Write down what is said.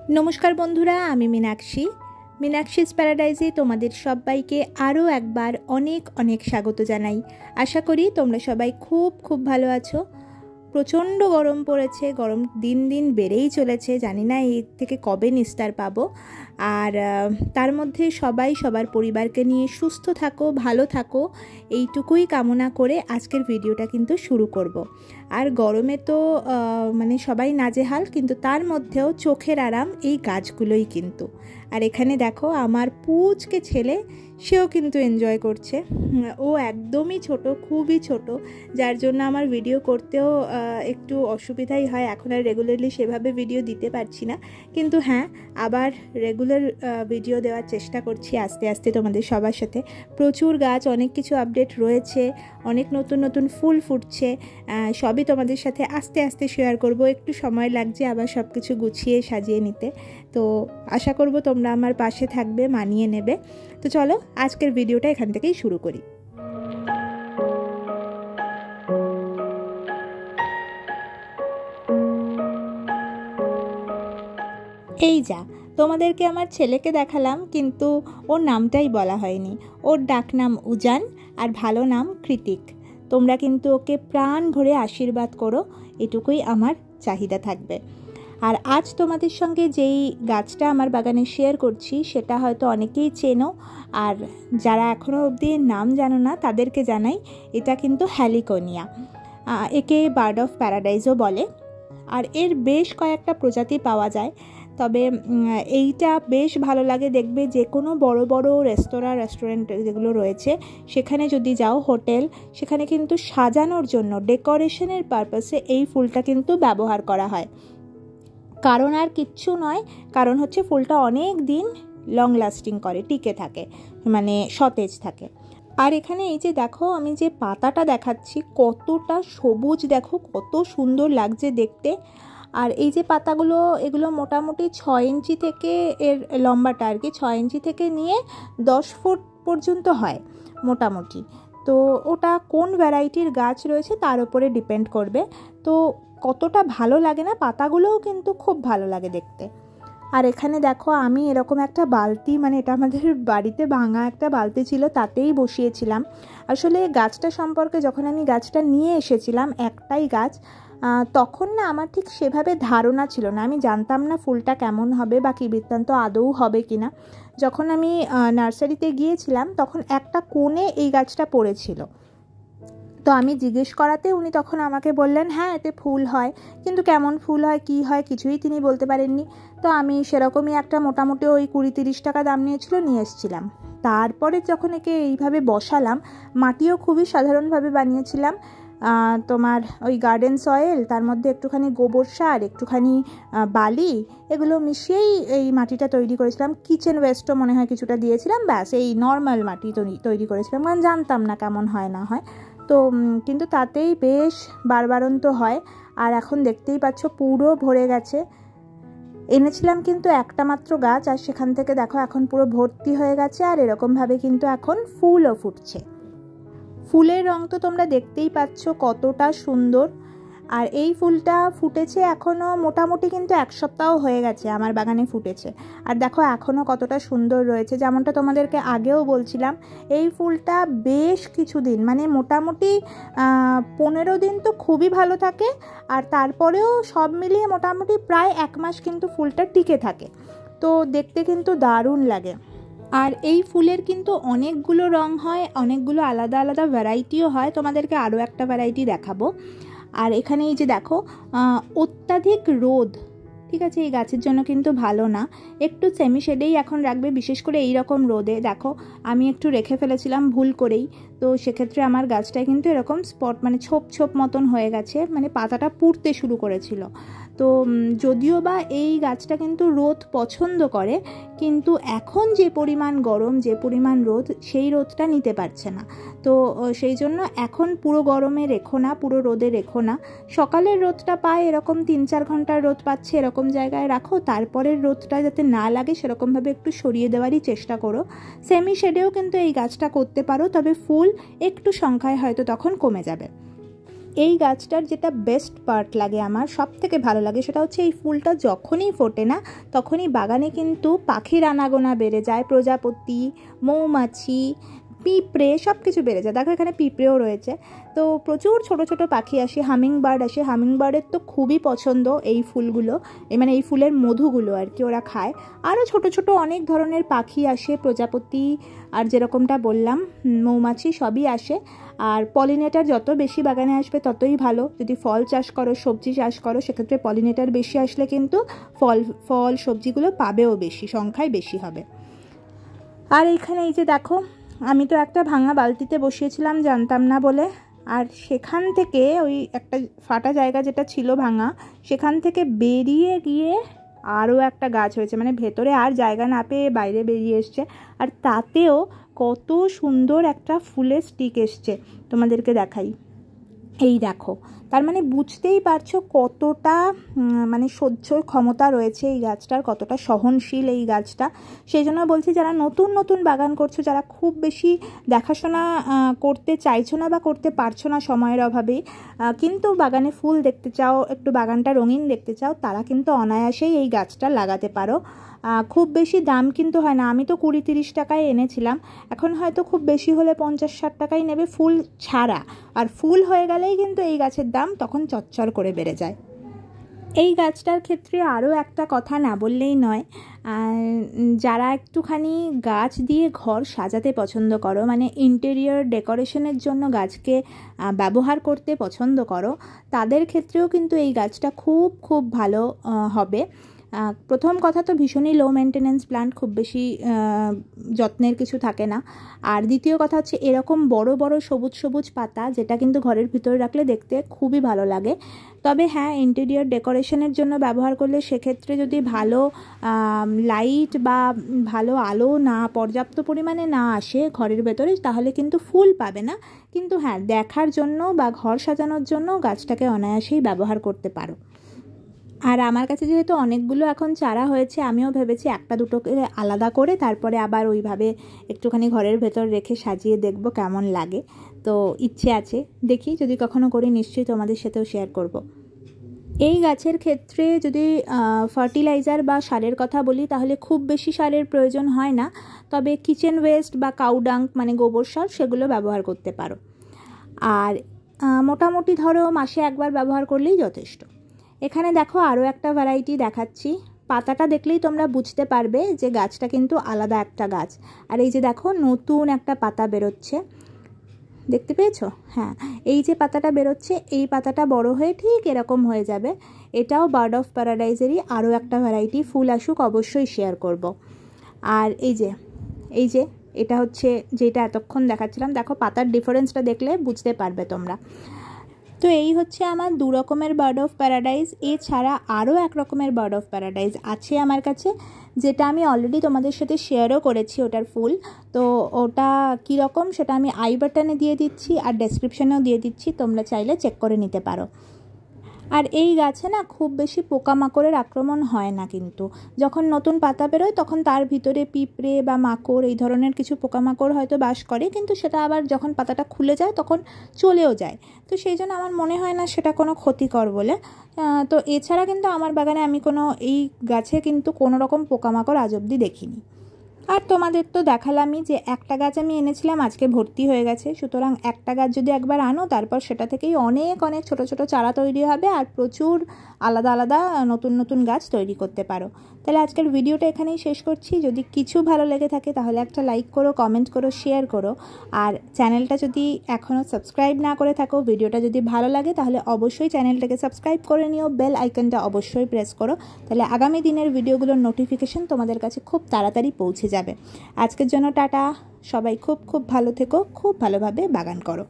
नमस्कार बंधुरा आमी मीनाक्षीज पैराडाइजे तोमादेर सबाइके आरो एकबार अनेक अनेक स्वागत जानाई। आशा करी तोमरा सबाई खूब खूब भालो आछो। प्रचंड गरम पड़ेছে, गरम दिन दिन बेड़ेई चलेছে, जानी ना एर थेके कबे निस्तार पाबो। और तार मध्य सबाई सबार परिवारके निये सुस्थ थाको, भालो थाको एइटुकुई कामना करे आजकेर भिडियोटा किन्तु शुरू करब। और गरमे तो माने सबाई नाजेहाल, किन्तु तार मध्येও चोखेर आराम এই গাছগুলোই কিন্তু। আর এখানে দেখো আমার পুচকে ছেলে, সেও কিন্তু এনজয় করছে। ও একদমই ছোট, খুবই ছোট, যার জন্য আমার ভিডিও করতেও একটু অসুবিধাই হয়। এখন আর রেগুলারলি সেভাবে ভিডিও দিতে পারছি না, কিন্তু হ্যাঁ আবার রেগুলার ভিডিও দেওয়ার চেষ্টা করছি আস্তে আস্তে তোমাদের সবার সাথে। প্রচুর গাছ, অনেক কিছু আপডেট রয়েছে, অনেক নতুন নতুন ফুল ফুটছে, সবই তোমাদের সাথে আস্তে আস্তে শেয়ার করব। একটু সময় লাগছে আবার সব কিছু গুছিয়ে সাজিয়ে নিতে, তো আশা করব তোমরা আমার পাশে থাকবে, মানিয়ে নেবে। তো চলো আজকের ভিডিওটা এখান থেকেই শুরু করি। এই যা তোমাদেরকে আমার ছেলেকে দেখালাম, কিন্তু ওর নামটাই বলা হয়নি। ওর ডাক নাম উজান আর ভালো নাম কৃতিক। তোমরা কিন্তু ওকে প্রাণ ভরে আশীর্বাদ করো, এটুকুই আমার চাহিদা থাকবে। আর আজ তোমাদের সঙ্গে যেই গাছটা আমার বাগানে শেয়ার করছি সেটা হয়তো অনেকেই চেনো, আর যারা এখনও অবধি নাম জানো না তাদেরকে জানাই, এটা কিন্তু হ্যালিকোনিয়া, একে বার্ড অফ প্যারাডাইজও বলে। আর এর বেশ কয়েকটা প্রজাতি পাওয়া যায়, তবে এইটা বেশ ভালো লাগে। দেখবে যে কোনো বড় বড় রেস্টুরেন্ট যেগুলো রয়েছে সেখানে যদি যাও, হোটেল, সেখানে কিন্তু সাজানোর জন্য ডেকোরেশনের পারপাসে এই ফুলটা কিন্তু ব্যবহার করা হয়। কারণ আর কিচ্ছু নয়, কারণ হচ্ছে ফুলটা অনেক দিন লং লাস্টিং করে, টিকে থাকে, মানে সতেজ থাকে। আর এখানে এই যে দেখো আমি যে পাতাটা দেখাচ্ছি কতটা সবুজ, দেখো কত সুন্দর লাগছে দেখতে। আর এই যে পাতাগুলো, এগুলো মোটামুটি 6 ইঞ্চি থেকে, এর লম্বাটা আর কি 6 ইঞ্চি থেকে নিয়ে 10 ফুট পর্যন্ত হয় মোটামুটি। তো ওটা কোন ভ্যারাইটির গাছ রয়েছে তার উপরে ডিপেন্ড করবে। তো কতটা ভালো লাগে না, পাতাগুলোও কিন্তু খুব ভালো লাগে দেখতে। আর এখানে দেখো আমি এরকম একটা বালতি, মানে এটা আমাদের বাড়িতে ভাঙা একটা বালতি ছিল, তাতেই বসিয়েছিলাম। আসলে গাছটা সম্পর্কে যখন আমি গাছটা নিয়ে এসেছিলাম, একটাই গাছ, তখন না আমার ঠিক সেভাবে ধারণা ছিল না, আমি জানতাম না ফুলটা কেমন হবে বা কী বৃত্তান্ত, আদৌ হবে কি না। যখন আমি নার্সারিতে গিয়েছিলাম তখন একটা কোণে এই গাছটা পড়েছিল, তো আমি জিজ্ঞেস করাতে উনি তখন আমাকে বললেন হ্যাঁ এতে ফুল হয়, কিন্তু কেমন ফুল হয় কী হয় কিছুই তিনি বলতে পারেননি। তো আমি সেরকমই একটা মোটামুটি ওই 20-30 টাকা দাম নিয়েছিল, নিয়ে এসেছিলাম। তারপরে যখন একে এইভাবে বসালাম, মাটিও খুবই সাধারণভাবে বানিয়েছিলাম, তোমার ওই গার্ডেন সয়েল, তার মধ্যে একটুখানি গোবর সার, একটুখানি বালি, এগুলো মিশিয়েই এই মাটিটা তৈরি করেছিলাম। কিচেন ওয়েস্টও মনে হয় কিছুটা দিয়েছিলাম, ব্যাস এই নর্মাল মাটি তৈরি করেছিলাম, কারণ জানতাম না কেমন হয় না হয়। তো কিন্তু তাতেই বেশ বাড়বাড়ন্ত হয়। আর এখন দেখতেই পাচ্ছ পুরো ভরে গেছে। এনেছিলাম কিন্তু একটা মাত্র গাছ, আর সেখান থেকে দেখো এখন পুরো ভর্তি হয়ে গেছে। আর এরকমভাবে কিন্তু এখন ফুলও ফুটছে। ফুলের রং তো তোমরা দেখতেই পাচ্ছ কতটা সুন্দর। আর এই ফুলটা ফুটেছে এখনও মোটামুটি কিন্তু 1 সপ্তাহ হয়ে গেছে আমার বাগানে ফুটেছে। আর দেখো এখনও কতটা সুন্দর রয়েছে। যেমনটা তোমাদেরকে আগেও বলছিলাম, এই ফুলটা বেশ কিছুদিন, মানে মোটামুটি 15 দিন তো খুবই ভালো থাকে, আর তারপরেও সব মিলিয়ে মোটামুটি প্রায় 1 মাস কিন্তু ফুলটা টিকে থাকে। তো দেখতে কিন্তু দারুণ লাগে। আর এই ফুলের কিন্তু অনেকগুলো রং হয়, অনেকগুলো আলাদা আলাদা ভ্যারাইটিও হয়। তোমাদেরকে আরও একটা ভ্যারাইটি দেখাবো। আর এখানে এই যে দেখো অত্যাধিক রোদ, ঠিক আছে, এই গাছের জন্য কিন্তু ভালো না, একটু সেমি শেডেই এখন রাখবে, বিশেষ করে এই রকম রোদে। দেখো আমি একটু রেখে ফেলেছিলাম ভুল করেই, তো সেক্ষেত্রে আমার গাছটায় কিন্তু এরকম স্পট, মানে ছোপ ছোপ মতন হয়ে গেছে, মানে পাতাটা পুড়তে শুরু করেছিল। তো যদিও বা এই গাছটা কিন্তু রোদ পছন্দ করে, কিন্তু এখন যে পরিমাণ গরম, যে পরিমাণ রোদ, সেই রোদটা নিতে পারছে না। তো সেই জন্য এখন পুরো গরমে রেখো না, পুরো রোদে রেখো না। সকালের রোদটা পায়, এরকম 3-4 ঘন্টার রোদ পাচ্ছে এরকম জায়গায় রাখো। তারপরের রোদটা যাতে না লাগে সেরকমভাবে একটু সরিয়ে দেওয়ারই চেষ্টা করো। সেমি শেডেও কিন্তু এই গাছটা করতে পারো, তবে ফুল একটু সংখ্যায় হয়তো তখন কমে যাবে। এই গাছটার যেটা বেস্ট পার্ট লাগে আমার, সব থেকে ভালো লাগে, সেটা হচ্ছে এই ফুলটা যখনই ফোটে না তখনই বাগানে কিন্তু পাখির আনাগোনা বেড়ে যায়, প্রজাপতি, মৌমাছি, পিঁপড়ে সব কিছু বেড়ে যায়। দেখো এখানে পিঁপড়েও রয়েছে। তো প্রচুর ছোট ছোট পাখি আসে, হামিং বার্ড আসে। হামিং বার্ডের তো খুবই পছন্দ এই ফুলগুলো, মানে এই ফুলের মধুগুলো আর কি ওরা খায়। আরও ছোট ছোট অনেক ধরনের পাখি আসে, প্রজাপতি আর যেরকমটা বললাম মৌমাছি সবই আসে। আর পলিনেটার যত বেশি বাগানে আসবে ততই ভালো। যদি ফল চাষ করো, সবজি চাষ করো, সেক্ষেত্রে পলিনেটার বেশি আসলে কিন্তু ফল সবজিগুলো পাবেও বেশি, সংখ্যায় বেশি হবে। আর এইখানে এই যে দেখো, আমি তো একটা ভাঙা বালতিতে বসিয়েছিলাম জানতাম না বলে, আর সেখান থেকে ওই একটা ফাটা জায়গা যেটা ছিল ভাঙা, সেখান থেকে বেরিয়ে গিয়ে আরও একটা গাছ হয়েছে, মানে ভেতরে আর জায়গা না পেয়ে বাইরে বেরিয়ে এসছে। আর তাতেও কত সুন্দর একটা ফুলের স্টিক এসছে, তোমাদেরকে দেখাই। এই দেখো, তার মানে বুঝতেই পারছো কতটা মানে সহ্য ক্ষমতা রয়েছে এই গাছটার, কতটা সহনশীল এই গাছটা। সেই জন্য বলছি, যারা নতুন নতুন বাগান করছো, যারা খুব বেশি দেখাশোনা করতে চাইছো না বা করতে পারছো না সময়ের অভাবে, কিন্তু বাগানে ফুল দেখতে চাও, একটু বাগানটা রঙিন দেখতে চাও, তারা কিন্তু অনায়াসেই এই গাছটা লাগাতে পারো। খুব বেশি দাম কিন্তু হয় না। আমি তো 20-30 টাকায় এনেছিলাম, এখন হয়তো খুব বেশি হলে 50-60 টাকাই নেবে ফুল ছাড়া। আর ফুল হয়ে গেলেই কিন্তু এই গাছের দাম তখন চচ্চর করে বেড়ে যায়। এই গাছটার ক্ষেত্রে আরও একটা কথা না বললেই নয়, যারা একটুখানি গাছ দিয়ে ঘর সাজাতে পছন্দ করো, মানে ইন্টেরিয়র ডেকোরেশনের জন্য গাছকে ব্যবহার করতে পছন্দ করো, তাদের ক্ষেত্রেও কিন্তু এই গাছটা খুব খুব ভালো হবে। প্রথম কথা তো ভীষণই লো মেনটেনেন্স প্ল্যান্ট, খুব বেশি যত্নের কিছু থাকে না। আর দ্বিতীয় কথা হচ্ছে এরকম বড় বড় সবুজ সবুজ পাতা, যেটা কিন্তু ঘরের ভিতরে রাখলে দেখতে খুবই ভালো লাগে। তবে হ্যাঁ, ইন্টেরিয়র ডেকোরেশনের জন্য ব্যবহার করলে সেক্ষেত্রে যদি ভালো লাইট বা ভালো আলো না পর্যাপ্ত পরিমাণে না আসে ঘরের ভেতরে, তাহলে কিন্তু ফুল পাবে না। কিন্তু হ্যাঁ, দেখার জন্য বা ঘর সাজানোর জন্য গাছটাকে অনায়াসেই ব্যবহার করতে পারো। আর আমার কাছে যেহেতু অনেকগুলো এখন চারা হয়েছে, আমিও ভেবেছি একটা দুটোকে আলাদা করে তারপরে আবার ওইভাবে একটুখানি ঘরের ভেতর রেখে সাজিয়ে দেখব কেমন লাগে। তো ইচ্ছে আছে, দেখি যদি কখনো করি নিশ্চয়ই তোমাদের সাথেও শেয়ার করব। এই গাছের ক্ষেত্রে যদি ফার্টিলাইজার বা সারের কথা বলি, তাহলে খুব বেশি সারের প্রয়োজন হয় না। তবে কিচেন ওয়েস্ট বা কাউডাং মানে গোবর সার, সেগুলো ব্যবহার করতে পারো। আর মোটামুটি ধরো মাসে একবার ব্যবহার করলেই যথেষ্ট। এখানে দেখো আরও একটা ভ্যারাইটি দেখাচ্ছি। পাতাটা দেখলেই তোমরা বুঝতে পারবে যে গাছটা কিন্তু আলাদা একটা গাছ। আর এই যে দেখো নতুন একটা পাতা বেরোচ্ছে, দেখতে পেয়েছো? হ্যাঁ, এই যে পাতাটা বেরোচ্ছে, এই পাতাটা বড় হয়ে ঠিক এরকম হয়ে যাবে। এটাও বার্ড অফ প্যারাডাইজেরই আরও একটা ভ্যারাইটি। ফুল আসুক অবশ্যই শেয়ার করব। আর এই যে এটা হচ্ছে যেটা এতক্ষণ দেখাচ্ছিলাম, দেখো পাতার ডিফারেন্সটা দেখলে বুঝতে পারবে তোমরা। তো এই হচ্ছে আমার 2 রকমের বার্ড অফ প্যারাডাইজ। এছাড়া আরও এক রকমের বার্ড অফ প্যারাডাইজ আছে আমার কাছে, যেটা আমি অলরেডি তোমাদের সাথে শেয়ারও করেছি ওটার ফুল। তো ওটা কীরকম সেটা আমি আই বাটনে দিয়ে দিচ্ছি আর ডেসক্রিপশানেও দিয়ে দিচ্ছি, তোমরা চাইলে চেক করে নিতে পারো। আর এই গাছে না খুব বেশি পোকামাকড়ের আক্রমণ হয় না, কিন্তু যখন নতুন পাতা বেরোয় তখন তার ভিতরে পিঁপড়ে বা মাকড় এই ধরনের কিছু পোকামাকড় হয়তো বাস করে, কিন্তু সেটা আবার যখন পাতাটা খুলে যায় তখন চলেও যায়। তো সেই জন্য আমার মনে হয় না সেটা কোনো ক্ষতিকর বলে। তো এছাড়া কিন্তু আমার বাগানে আমি এই গাছে কিন্তু কোনো রকম পোকামাকড় আজ অবধি দেখিনি। আর তোমাদের তো দেখালামই যে একটা গাছ আমি এনেছিলাম, আজকে ভর্তি হয়ে গেছে। সুতরাং একটা গাছ যদি একবার আনো, তারপর সেটা থেকেই অনেক অনেক ছোট ছোট চারা তৈরি হবে আর প্রচুর আলাদা আলাদা নতুন নতুন গাছ তৈরি করতে পারো। তাহলে আজকের ভিডিওটা এখানেই শেষ করছি। যদি কিছু ভালো লেগে থাকে তাহলে একটা লাইক করো, কমেন্ট করো, শেয়ার করো। আর চ্যানেলটা যদি এখনও সাবস্ক্রাইব না করে থাকো, ভিডিওটা যদি ভালো লাগে তাহলে অবশ্যই চ্যানেলটাকে সাবস্ক্রাইব করে নিও, বেল আইকনটা অবশ্যই প্রেস করো। তাহলে আগামী দিনের ভিডিওগুলোর নোটিফিকেশন তোমাদের কাছে খুব তাড়াতাড়ি পৌঁছে যাবে। আজকের জন্য টাটা, সবাই খুব খুব ভালো থেকো, খুব ভালোভাবে বাগান করো।